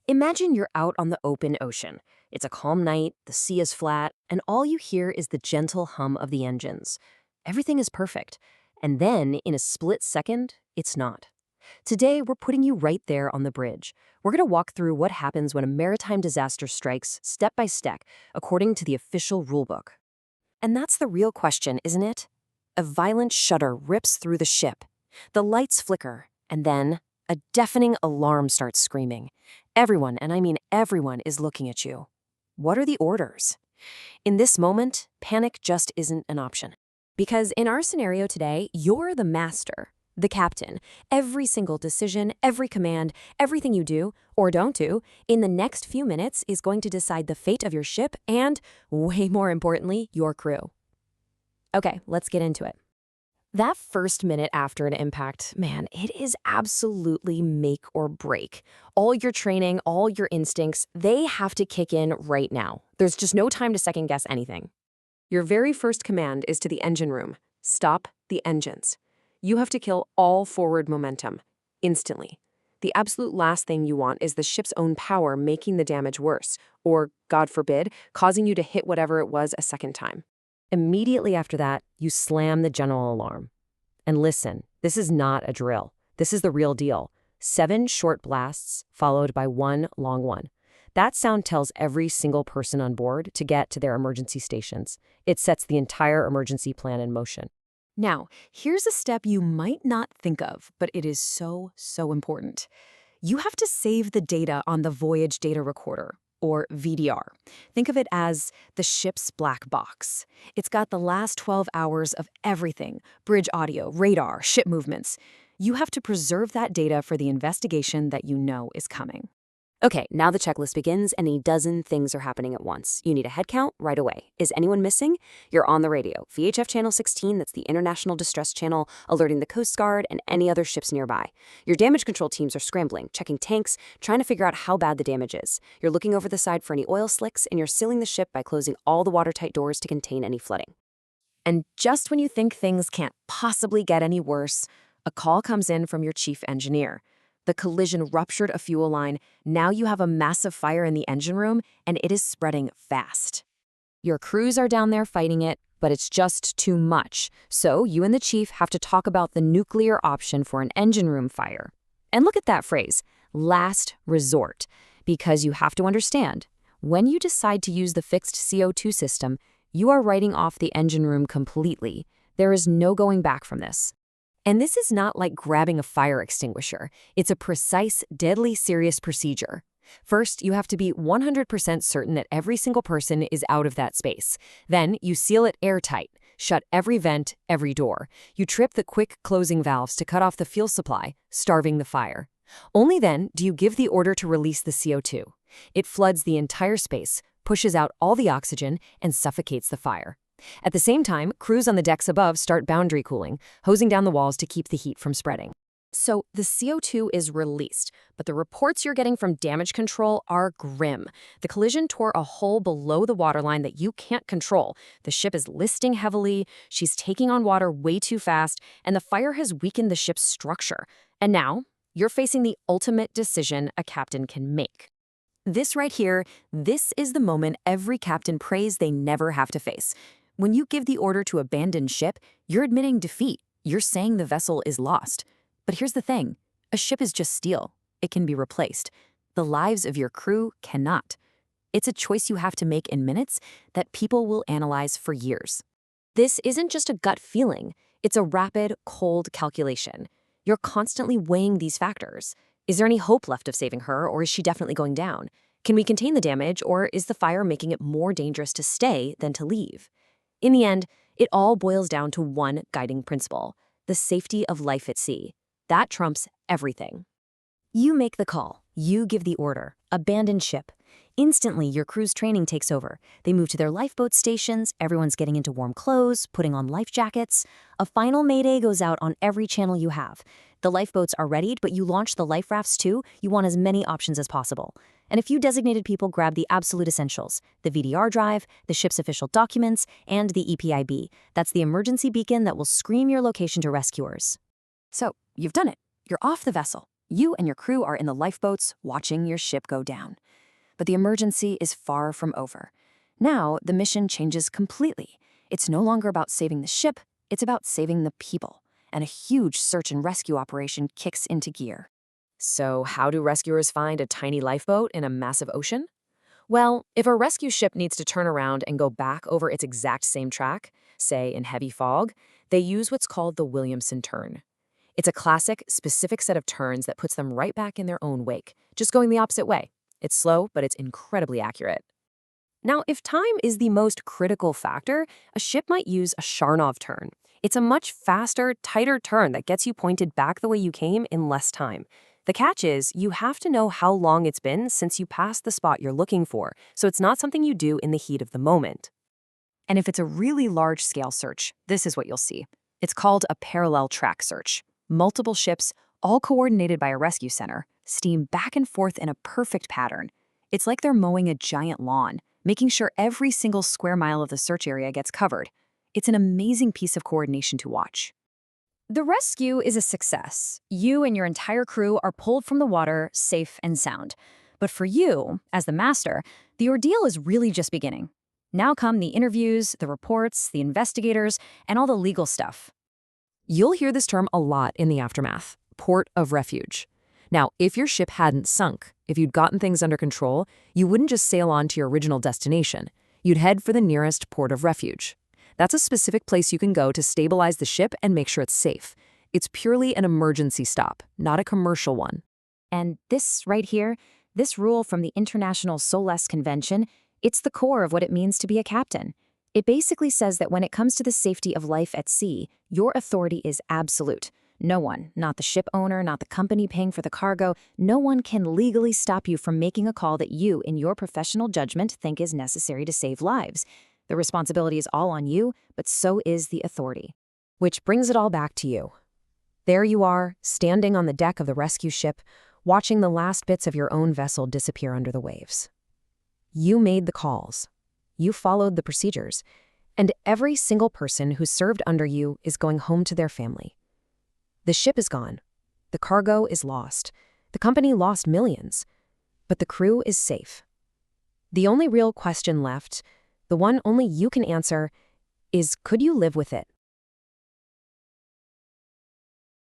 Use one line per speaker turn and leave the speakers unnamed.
Imagine you're out on the open ocean. It's a calm night, the sea is flat, and all you hear is the gentle hum of the engines. Everything is perfect. And then, in a split second, it's not. Today, we're putting you right there on the bridge. We're going to walk through what happens when a maritime disaster strikes, step by step, according to the official rulebook. And that's the real question, isn't it? A violent shudder rips through the ship. The lights flicker, and then a deafening alarm starts screaming. Everyone, and I mean everyone, is looking at you. What are the orders? In this moment, panic just isn't an option. Because in our scenario today, you're the master, the captain. Every single decision, every command, everything you do or don't do in the next few minutes is going to decide the fate of your ship and, way more importantly, your crew. Okay, let's get into it. That first minute after an impact, man, it is absolutely make or break. All your training, all your instincts, they have to kick in right now. There's just no time to second guess anything. Your very first command is to the engine room. Stop the engines. You have to kill all forward momentum, instantly. The absolute last thing you want is the ship's own power making the damage worse, or, God forbid, causing you to hit whatever it was a second time. Immediately after that, you slam the general alarm. And listen, this is not a drill. This is the real deal. 7 short blasts followed by 1 long one. That sound tells every single person on board to get to their emergency stations. It sets the entire emergency plan in motion. Now, here's a step you might not think of, but it is so important. You have to save the data on the voyage data recorder, or VDR. Think of it as the ship's black box. It's got the last 12 hours of everything: bridge audio, radar, ship movements. You have to preserve that data for the investigation that you know is coming. Okay, now the checklist begins, and a dozen things are happening at once. You need a head count right away. Is anyone missing? You're on the radio. VHF Channel 16, that's the International Distress Channel, alerting the Coast Guard and any other ships nearby. Your damage control teams are scrambling, checking tanks, trying to figure out how bad the damage is. You're looking over the side for any oil slicks, and you're sealing the ship by closing all the watertight doors to contain any flooding. And just when you think things can't possibly get any worse, a call comes in from your chief engineer. The collision ruptured a fuel line. Now you have a massive fire in the engine room, and it is spreading fast. Your crews are down there fighting it, but it's just too much. So you and the chief have to talk about the nuclear option for an engine room fire. And look at that phrase, last resort, because you have to understand, when you decide to use the fixed CO2 system, you are writing off the engine room completely. There is no going back from this. And this is not like grabbing a fire extinguisher. It's a precise, deadly serious procedure. First, you have to be 100% certain that every single person is out of that space. Then, you seal it airtight, shut every vent, every door. You trip the quick closing valves to cut off the fuel supply, starving the fire. Only then do you give the order to release the CO2. It floods the entire space, pushes out all the oxygen, and suffocates the fire. At the same time, crews on the decks above start boundary cooling, hosing down the walls to keep the heat from spreading. So the CO2 is released, but the reports you're getting from damage control are grim. The collision tore a hole below the waterline that you can't control. The ship is listing heavily, she's taking on water way too fast, and the fire has weakened the ship's structure. And now, you're facing the ultimate decision a captain can make. This right here, this is the moment every captain prays they never have to face. When you give the order to abandon ship, you're admitting defeat. You're saying the vessel is lost. But here's the thing. A ship is just steel. It can be replaced. The lives of your crew cannot. It's a choice you have to make in minutes that people will analyze for years. This isn't just a gut feeling. It's a rapid, cold calculation. You're constantly weighing these factors. Is there any hope left of saving her, or is she definitely going down? Can we contain the damage, or is the fire making it more dangerous to stay than to leave? In the end, it all boils down to one guiding principle: the safety of life at sea. That trumps everything. You make the call. You give the order. Abandon ship. Instantly, your crew's training takes over. They move to their lifeboat stations, everyone's getting into warm clothes, putting on life jackets. A final mayday goes out on every channel you have. The lifeboats are readied, but you launch the life rafts too. You want as many options as possible. And a few designated people grab the absolute essentials: the VDR drive, the ship's official documents, and the EPIB. That's the emergency beacon that will scream your location to rescuers. So, you've done it. You're off the vessel.
You and your crew are in the lifeboats watching your ship go down. But the emergency is far from over. Now, the mission changes completely. It's no longer about saving the ship, it's about saving the people. And a huge search and rescue operation kicks into gear.
So, how do rescuers find a tiny lifeboat in a massive ocean? Well, if a rescue ship needs to turn around and go back over its exact same track, say in heavy fog, they use what's called the Williamson turn. It's a classic, specific set of turns that puts them right back in their own wake, just going the opposite way. It's slow, but it's incredibly accurate. Now, if time is the most critical factor, a ship might use a Sharnov turn. It's a much faster, tighter turn that gets you pointed back the way you came in less time. The catch is, you have to know how long it's been since you passed the spot you're looking for, so it's not something you do in the heat of the moment.
And if it's a really large-scale search, this is what you'll see. It's called a parallel track search. Multiple ships, all coordinated by a rescue center, steam back and forth in a perfect pattern. It's like they're mowing a giant lawn, making sure every single square mile of the search area gets covered. It's an amazing piece of coordination to watch. The rescue is a success. You and your entire crew are pulled from the water, safe and sound. But for you, as the master, the ordeal is really just beginning. Now come the interviews, the reports, the investigators, and all the legal stuff.
You'll hear this term a lot in the aftermath, port of refuge. Now, if your ship hadn't sunk, if you'd gotten things under control, you wouldn't just sail on to your original destination. You'd head for the nearest port of refuge. That's a specific place you can go to stabilize the ship and make sure it's safe. It's purely an emergency stop, not a commercial one.
And this right here, this rule from the International SOLAS Convention, it's the core of what it means to be a captain. It basically says that when it comes to the safety of life at sea, your authority is absolute. No one, not the ship owner, not the company paying for the cargo, no one can legally stop you from making a call that you, in your professional judgment, think is necessary to save lives. The responsibility is all on you, but so is the authority.
Which brings it all back to you. There you are, standing on the deck of the rescue ship, watching the last bits of your own vessel disappear under the waves. You made the calls. You followed the procedures. And every single person who served under you is going home to their family. The ship is gone. The cargo is lost. The company lost millions. But the crew is safe. The only real question left, the one only you can answer, is could you live with it?